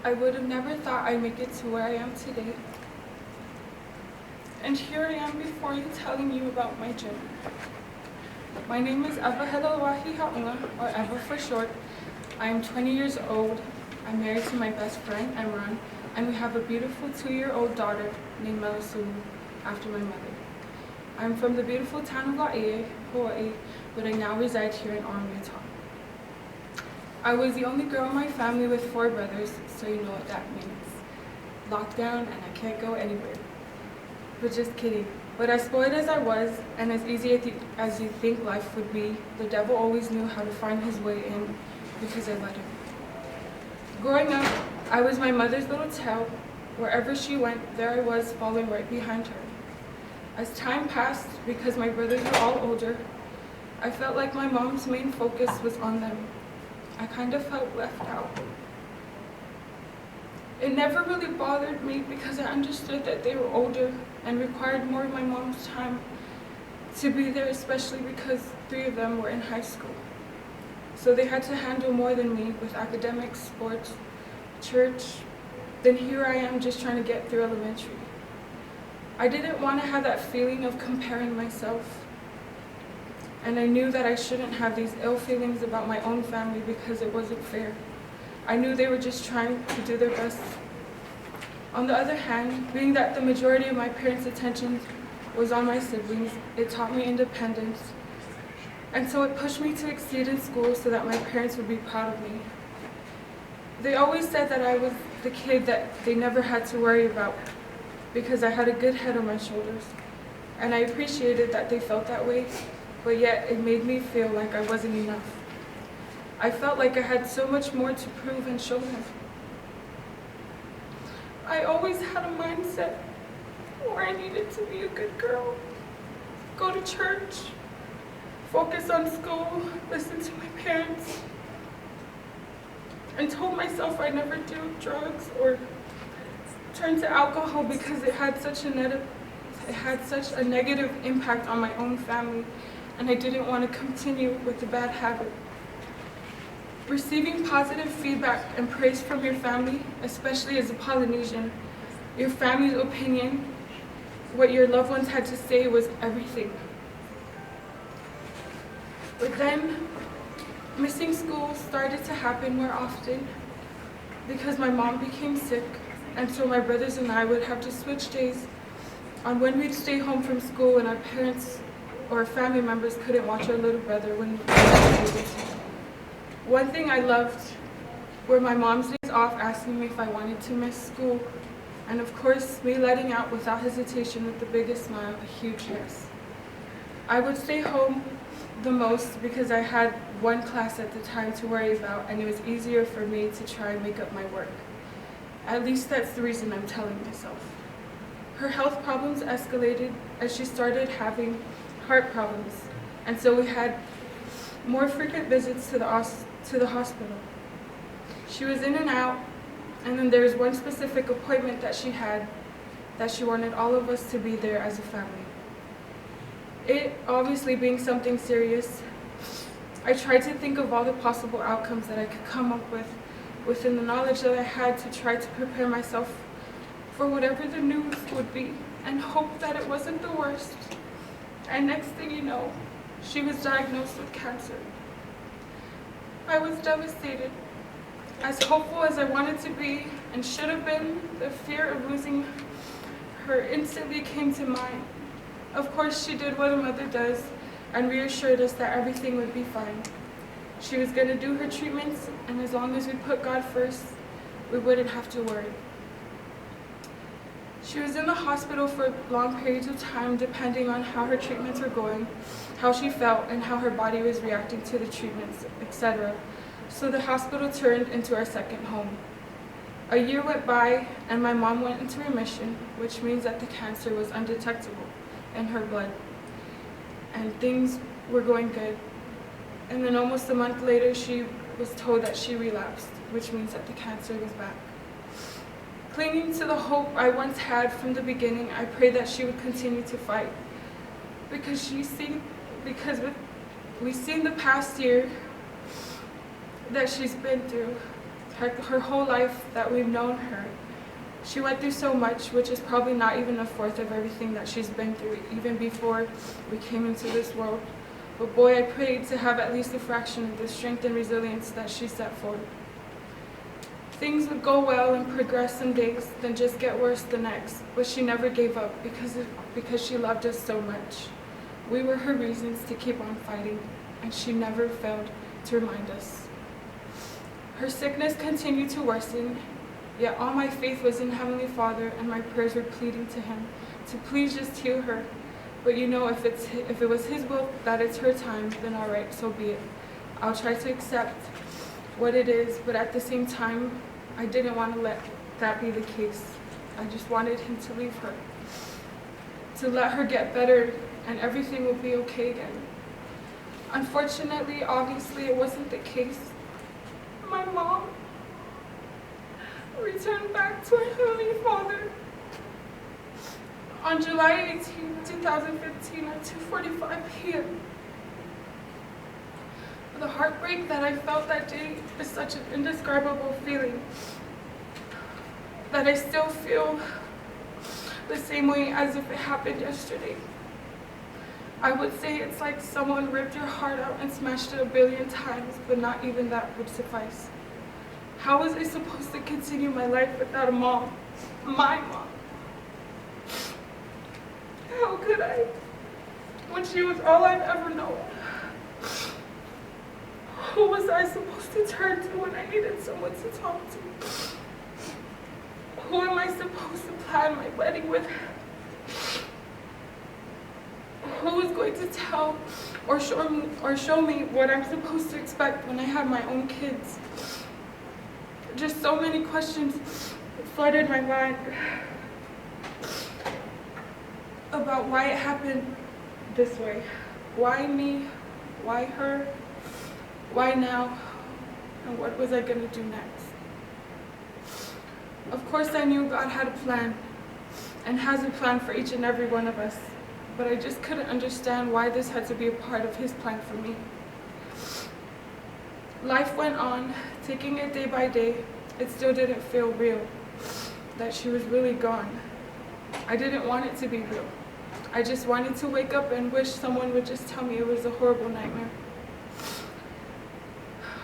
I would have never thought I'd make it to where I am today. And here I am before you telling you about my journey. My name is Eva Helalawahi Haunga, or Eva for short. I am 20 years old. I'm married to my best friend, Emran, and we have a beautiful 2-year-old daughter named Melasulu, after my mother. I'm from the beautiful town of Laie, Hawaii, but I now reside here in Orem, Utah. I was the only girl in my family with 4 brothers, so you know what that means. Lockdown and I can't go anywhere. But just kidding. But as spoiled as I was, and as easy as you think life would be, the devil always knew how to find his way in because I let him. Growing up, I was my mother's little tail. Wherever she went, there I was following right behind her. As time passed, because my brothers were all older, I felt like my mom's main focus was on them. I kind of felt left out. It never really bothered me because I understood that they were older and required more of my mom's time to be there, especially because 3 of them were in high school. So they had to handle more than me with academics, sports, church. Then here I am just trying to get through elementary. I didn't want to have that feeling of comparing myself. And I knew that I shouldn't have these ill feelings about my own family because it wasn't fair. I knew they were just trying to do their best. On the other hand, being that the majority of my parents' attention was on my siblings, it taught me independence. And so it pushed me to exceed in school so that my parents would be proud of me. They always said that I was the kid that they never had to worry about because I had a good head on my shoulders. And I appreciated that they felt that way, but yet it made me feel like I wasn't enough. I felt like I had so much more to prove and show them. I always had a mindset where I needed to be a good girl, go to church, focus on school, listen to my parents, and told myself I'd never do drugs or turn to alcohol because it had such a negative impact on my own family, and I didn't want to continue with the bad habit. Receiving positive feedback and praise from your family, especially as a Polynesian, your family's opinion, what your loved ones had to say was everything. But then, missing school started to happen more often because my mom became sick, and so my brothers and I would have to switch days on when we'd stay home from school and our parents or family members couldn't watch our little brother when we were able to. One thing I loved were my mom's days off asking me if I wanted to miss school, and of course me letting out without hesitation with the biggest smile, a huge yes. I would stay home the most because I had one class at the time to worry about, and it was easier for me to try and make up my work. At least that's the reason I'm telling myself. Her health problems escalated as she started having heart problems, and so we had more frequent visits to the hospital. She was in and out, and then there was one specific appointment that she had that she wanted all of us to be there as a family. It obviously being something serious, I tried to think of all the possible outcomes that I could come up with within the knowledge that I had to try to prepare myself for whatever the news would be and hope that it wasn't the worst. And next thing you know, she was diagnosed with cancer. I was devastated. As hopeful as I wanted to be and should have been, the fear of losing her instantly came to mind. Of course, she did what a mother does and reassured us that everything would be fine. She was going to do her treatments, and as long as we put God first, we wouldn't have to worry. She was in the hospital for long periods of time depending on how her treatments were going, how she felt, and how her body was reacting to the treatments, etc. So the hospital turned into our second home. A year went by, and my mom went into remission, which means that the cancer was undetectable in her blood, and things were going good. And then almost a month later, she was told that she relapsed, which means that the cancer was back. Clinging to the hope I once had from the beginning, I prayed that she would continue to fight. Because we've seen the past year that she's been through. her whole life that we've known her. She went through so much, which is probably not even a fourth of everything that she's been through, even before we came into this world. But boy, I prayed to have at least a fraction of the strength and resilience that she set forth. Things would go well and progress some days, then just get worse the next. But she never gave up because she loved us so much. We were her reasons to keep on fighting, and she never failed to remind us. Her sickness continued to worsen, yet all my faith was in Heavenly Father, and my prayers were pleading to Him to please just heal her. But you know, if it was His will that it's her time, then all right, so be it. I'll try to accept what it is, but at the same time, I didn't want to let that be the case. I just wanted Him to leave her, to let her get better, and everything would be okay again. Unfortunately, obviously, it wasn't the case. My mom returned back to our Heavenly Father on July 18, 2015 at 2:45 p.m. The heartbreak that I felt that day is such an indescribable feeling that I still feel the same way as if it happened yesterday. I would say it's like someone ripped your heart out and smashed it 1 billion times, but not even that would suffice. How was I supposed to continue my life without a mom? My mom. How could I? When she was all I've ever known. Who was I supposed to turn to when I needed someone to talk to? Who am I supposed to plan my wedding with? Who is going to tell or show me what I'm supposed to expect when I have my own kids? Just so many questions flooded my mind about why it happened this way. Why me? Why her? Why now? And what was I going to do next? Of course, I knew God had a plan and has a plan for each and every one of us, but I just couldn't understand why this had to be a part of His plan for me. Life went on, taking it day by day. It still didn't feel real, that she was really gone. I didn't want it to be real. I just wanted to wake up and wish someone would just tell me it was a horrible nightmare.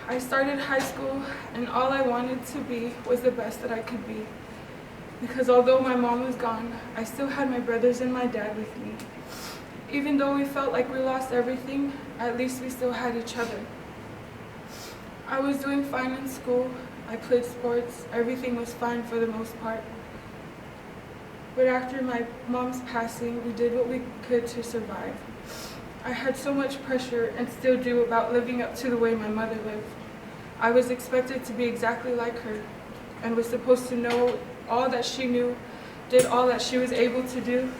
I started high school, and all I wanted to be was the best that I could be. Because although my mom was gone, I still had my brothers and my dad with me. Even though we felt like we lost everything, at least we still had each other. I was doing fine in school. I played sports. Everything was fine for the most part. But after my mom's passing, we did what we could to survive. I had so much pressure, and still do, about living up to the way my mother lived. I was expected to be exactly like her, and was supposed to know all that she knew, did all that she was able to do.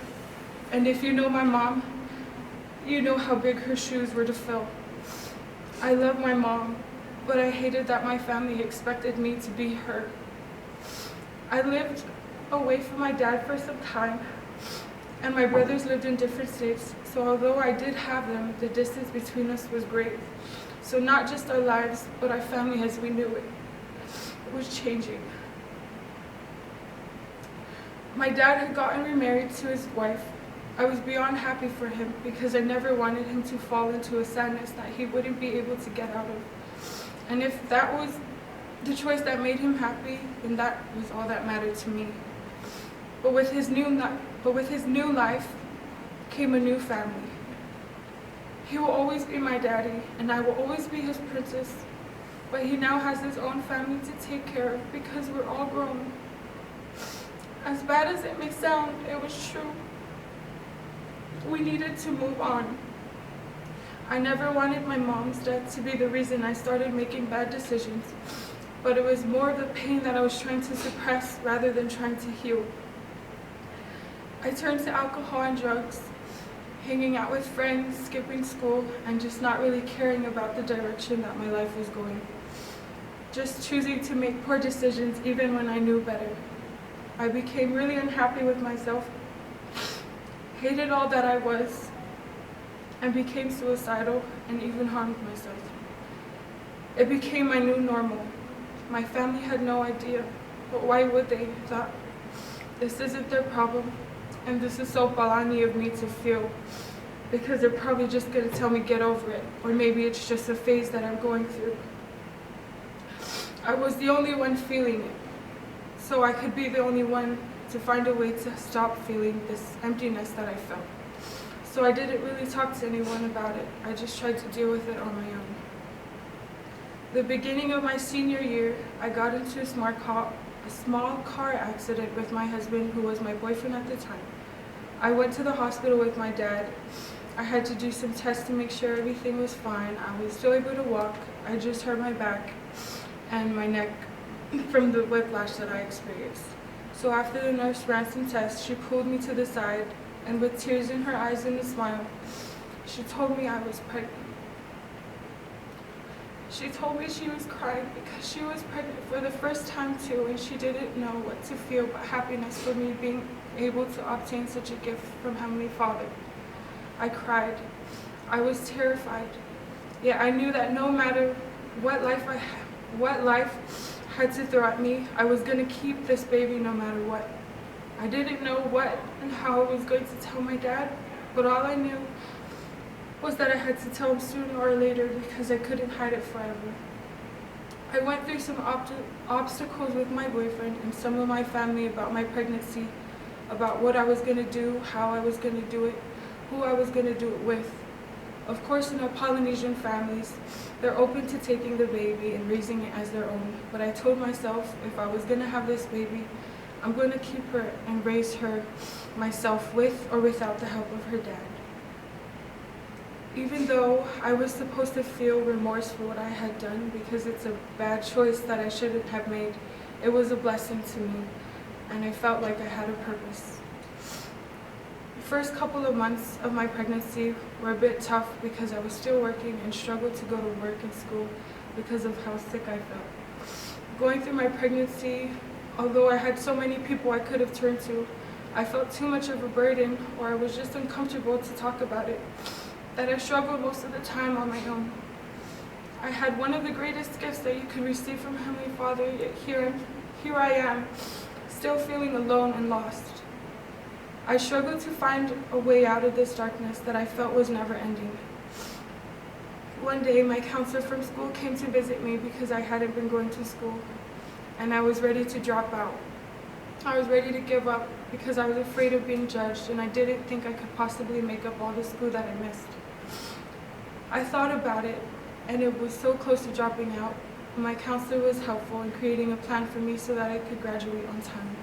And if you know my mom, you know how big her shoes were to fill. I love my mom, but I hated that my family expected me to be her. I lived away from my dad for some time, and my brothers lived in different states, so although I did have them, the distance between us was great. So not just our lives, but our family as we knew it was changing. My dad had gotten remarried to his wife. I was beyond happy for him because I never wanted him to fall into a sadness that he wouldn't be able to get out of. And if that was the choice that made him happy, then that was all that mattered to me. But with his new life came a new family. He will always be my daddy, and I will always be his princess. But he now has his own family to take care of because we're all grown. As bad as it may sound, it was true. We needed to move on. I never wanted my mom's death to be the reason I started making bad decisions, but it was more of the pain that I was trying to suppress rather than trying to heal. I turned to alcohol and drugs, hanging out with friends, skipping school, and just not really caring about the direction that my life was going. Just choosing to make poor decisions even when I knew better. I became really unhappy with myself, hated all that I was, and became suicidal and even harmed myself. It became my new normal. My family had no idea, but why would they? Thought, this isn't their problem, and this is so balani of me to feel, because they're probably just going to tell me get over it, or maybe it's just a phase that I'm going through. I was the only one feeling it, so I could be the only one to find a way to stop feeling this emptiness that I felt. So I didn't really talk to anyone about it. I just tried to deal with it on my own. The beginning of my senior year, I got into a small car accident with my husband, who was my boyfriend at the time. I went to the hospital with my dad. I had to do some tests to make sure everything was fine. I was still able to walk. I just hurt my back and my neck from the whiplash that I experienced. So after the nurse ran some tests, she pulled me to the side, and with tears in her eyes and a smile, she told me I was pregnant. She told me she was crying because she was pregnant for the first time too, and she didn't know what to feel but happiness for me being able to obtain such a gift from Heavenly Father. I cried. I was terrified. Yet I knew that no matter what life had to throw at me, I was going to keep this baby no matter what. I didn't know what and how I was going to tell my dad, but all I knew was that I had to tell him sooner or later because I couldn't hide it forever. I went through some obstacles with my boyfriend and some of my family about my pregnancy, about what I was going to do, how I was going to do it, who I was going to do it with. Of course, in our Polynesian families, they're open to taking the baby and raising it as their own, but I told myself if I was going to have this baby, I'm going to keep her and raise her myself with or without the help of her dad. Even though I was supposed to feel remorse for what I had done because it's a bad choice that I shouldn't have made, it was a blessing to me, and I felt like I had a purpose. The first couple of months of my pregnancy were a bit tough because I was still working and struggled to go to work and school because of how sick I felt. Going through my pregnancy, although I had so many people I could have turned to, I felt too much of a burden, or I was just uncomfortable to talk about it, that I struggled most of the time on my own. I had one of the greatest gifts that you could receive from Heavenly Father, yet here I am, still feeling alone and lost. I struggled to find a way out of this darkness that I felt was never ending. One day, my counselor from school came to visit me because I hadn't been going to school, and I was ready to drop out. I was ready to give up because I was afraid of being judged, and I didn't think I could possibly make up all the school that I missed. I thought about it, and it was so close to dropping out. My counselor was helpful in creating a plan for me so that I could graduate on time.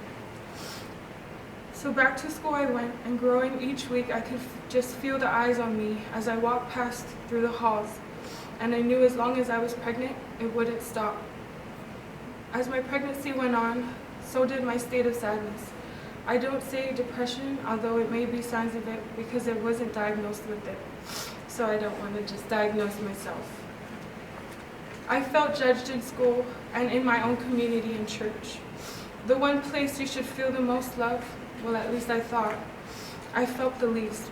So back to school I went, and growing each week I could just feel the eyes on me as I walked past through the halls, and I knew as long as I was pregnant, it wouldn't stop. As my pregnancy went on, so did my state of sadness. I don't say depression, although it may be signs of it because I wasn't diagnosed with it. So I don't want to just diagnose myself. I felt judged in school and in my own community and church. The one place you should feel the most love, well, at least I thought, I felt the least.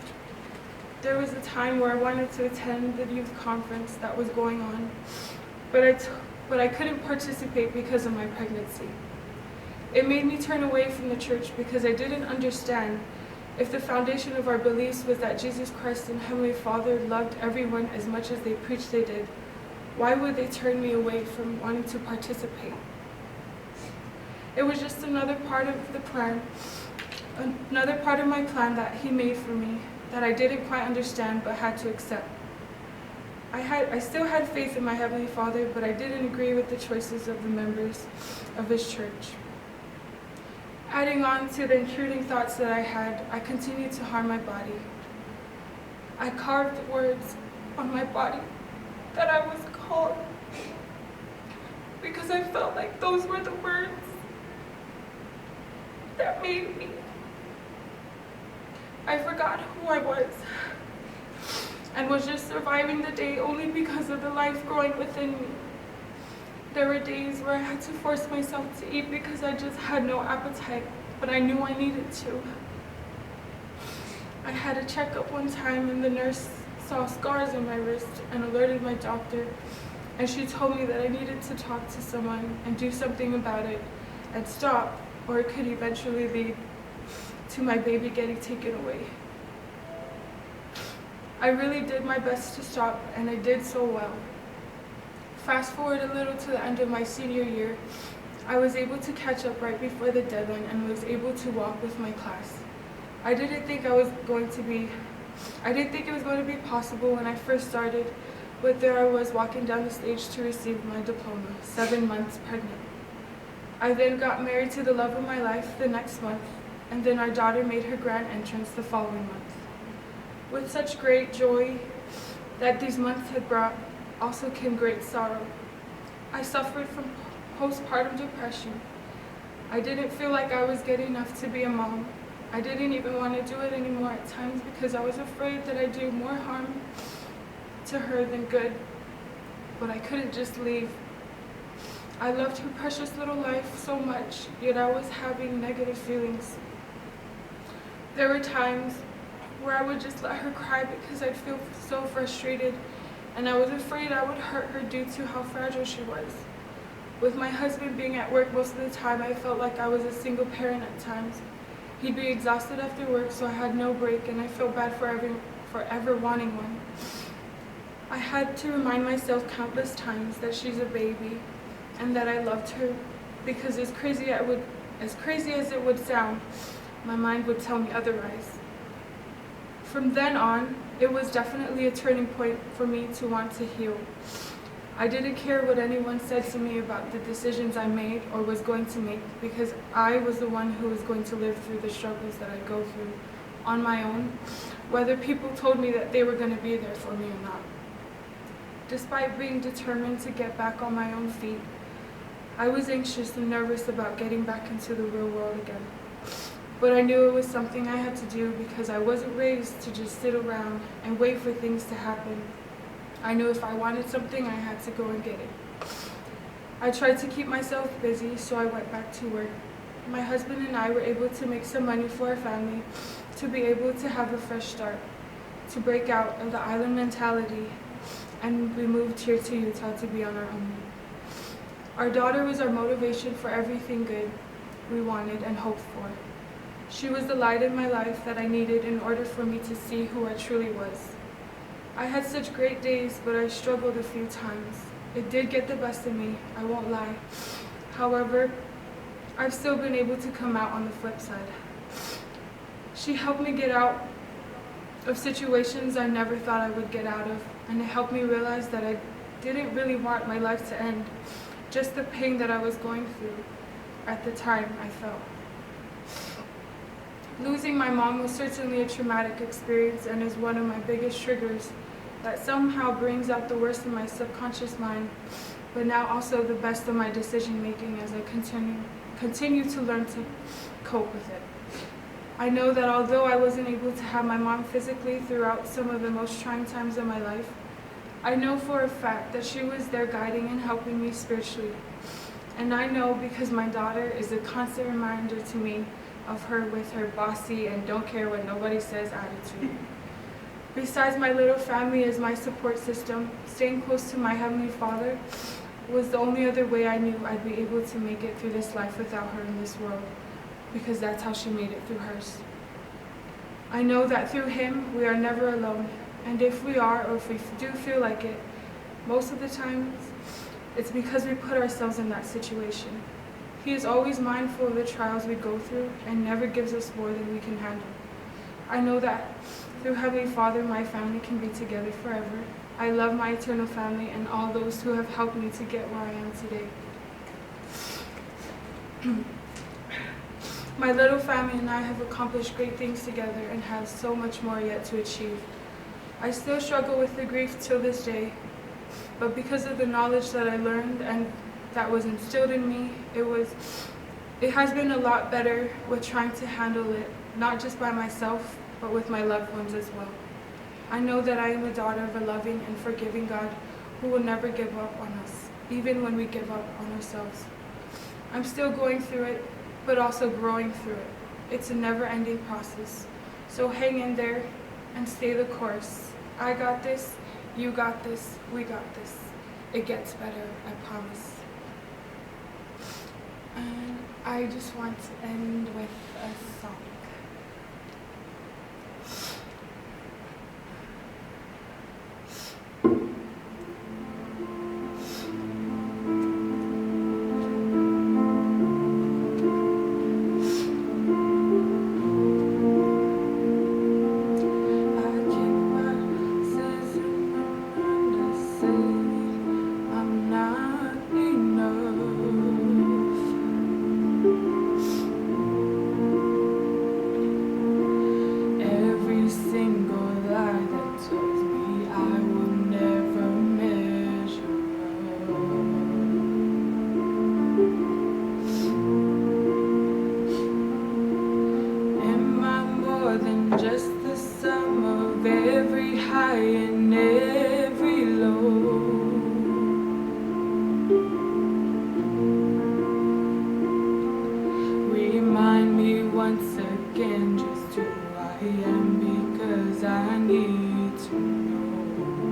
There was a time where I wanted to attend the youth conference that was going on, but I couldn't participate because of my pregnancy. It made me turn away from the church because I didn't understand if the foundation of our beliefs was that Jesus Christ and Heavenly Father loved everyone as much as they preached they did. Why would they turn me away from wanting to participate? It was just another part of the plan, another part of my plan that He made for me that I didn't quite understand but had to accept. I still had faith in my Heavenly Father, but I didn't agree with the choices of the members of His church. Adding on to the intruding thoughts that I had, I continued to harm my body. I carved words on my body that I was called because I felt like those were the words that made me. I forgot who I was and was just surviving the day only because of the life growing within me. There were days where I had to force myself to eat because I just had no appetite, but I knew I needed to. I had a checkup one time and the nurse saw scars on my wrist and alerted my doctor, and she told me that I needed to talk to someone and do something about it and stop, or it could eventually lead to my baby getting taken away. I really did my best to stop, and I did so well. Fast forward a little to the end of my senior year, I was able to catch up right before the deadline and was able to walk with my class. I didn't think it was going to be possible when I first started, but there I was walking down the stage to receive my diploma, 7 months pregnant. I then got married to the love of my life the next month, and then our daughter made her grand entrance the following month. With such great joy that these months had brought, also came great sorrow. I suffered from postpartum depression. I didn't feel like I was good enough to be a mom. I didn't even want to do it anymore at times because I was afraid that I'd do more harm to her than good, but I couldn't just leave. I loved her precious little life so much, yet I was having negative feelings. There were times where I would just let her cry because I'd feel so frustrated, and I was afraid I would hurt her due to how fragile she was. With my husband being at work most of the time, I felt like I was a single parent at times. He'd be exhausted after work, so I had no break, and I felt bad for ever wanting one. I had to remind myself countless times that she's a baby and that I loved her, because as crazy as it would sound, my mind would tell me otherwise. From then on, it was definitely a turning point for me to want to heal. I didn't care what anyone said to me about the decisions I made or was going to make, because I was the one who was going to live through the struggles that I go through on my own, whether people told me that they were going to be there for me or not. Despite being determined to get back on my own feet, I was anxious and nervous about getting back into the real world again. But I knew it was something I had to do because I wasn't raised to just sit around and wait for things to happen. I knew if I wanted something, I had to go and get it. I tried to keep myself busy, so I went back to work. My husband and I were able to make some money for our family, to be able to have a fresh start, to break out of the island mentality, and we moved here to Utah to be on our own. Our daughter was our motivation for everything good we wanted and hoped for. She was the light in my life that I needed in order for me to see who I truly was. I had such great days, but I struggled a few times. It did get the best of me, I won't lie. However, I've still been able to come out on the flip side. She helped me get out of situations I never thought I would get out of, and it helped me realize that I didn't really want my life to end, just the pain that I was going through at the time I felt. Losing my mom was certainly a traumatic experience and is one of my biggest triggers that somehow brings out the worst of my subconscious mind, but now also the best of my decision making as I continue to learn to cope with it. I know that although I wasn't able to have my mom physically throughout some of the most trying times of my life, I know for a fact that she was there guiding and helping me spiritually. And I know because my daughter is a constant reminder to me of her with her bossy and don't care what nobody says attitude. Besides my little family as my support system, staying close to my Heavenly Father was the only other way I knew I'd be able to make it through this life without her in this world, because that's how she made it through hers. I know that through Him, we are never alone, and if we are, or if we do feel like it, most of the times, it's because we put ourselves in that situation. He is always mindful of the trials we go through and never gives us more than we can handle. I know that through Heavenly Father, my family can be together forever. I love my eternal family and all those who have helped me to get where I am today. My little family and I have accomplished great things together and have so much more yet to achieve. I still struggle with the grief till this day, but because of the knowledge that I learned and that was instilled in me, it has been a lot better with trying to handle it, not just by myself, but with my loved ones as well. I know that I am a daughter of a loving and forgiving God who will never give up on us, even when we give up on ourselves. I'm still going through it, but also growing through it. It's a never-ending process. So hang in there and stay the course. I got this, you got this, we got this. it gets better, I promise. And I just want to end with a song. Just the sum of every high and every low. Remind me once again just who I am, because I need to know.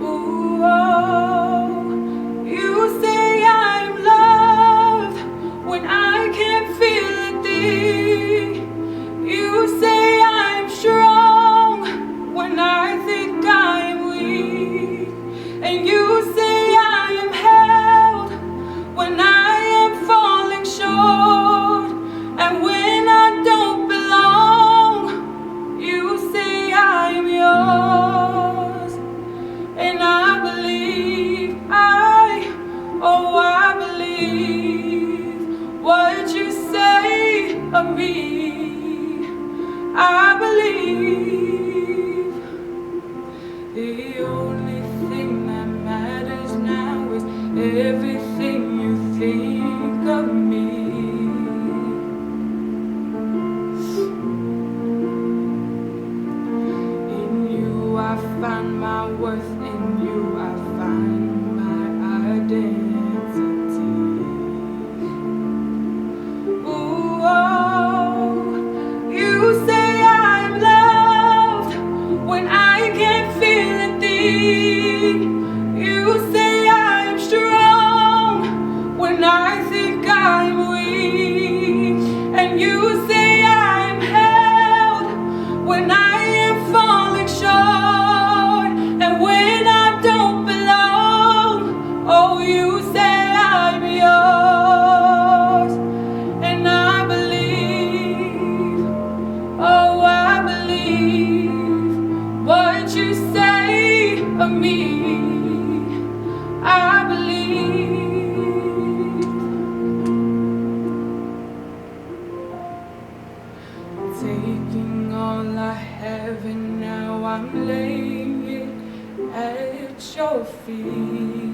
Ooh, oh, you say I'm loved when I can't feel a thing. You say I'm strong when I think I'm weak. And you say I am held when I am falling short. And when I don't belong, you say I'm yours. And I believe, I believe what you say of me. I believe the only thing that matters now is everything you think of me. In you I find my worth, in you I find my identity. Ooh, oh, you say when I can't feel a thing. You say I'm strong when I think I'm weak. And you say I'm held when I am falling short. And when I don't belong, oh, you say I'm yours. And I believe, oh, I believe what you say of me. I believe. Taking all I have and now I'm laying it at your feet.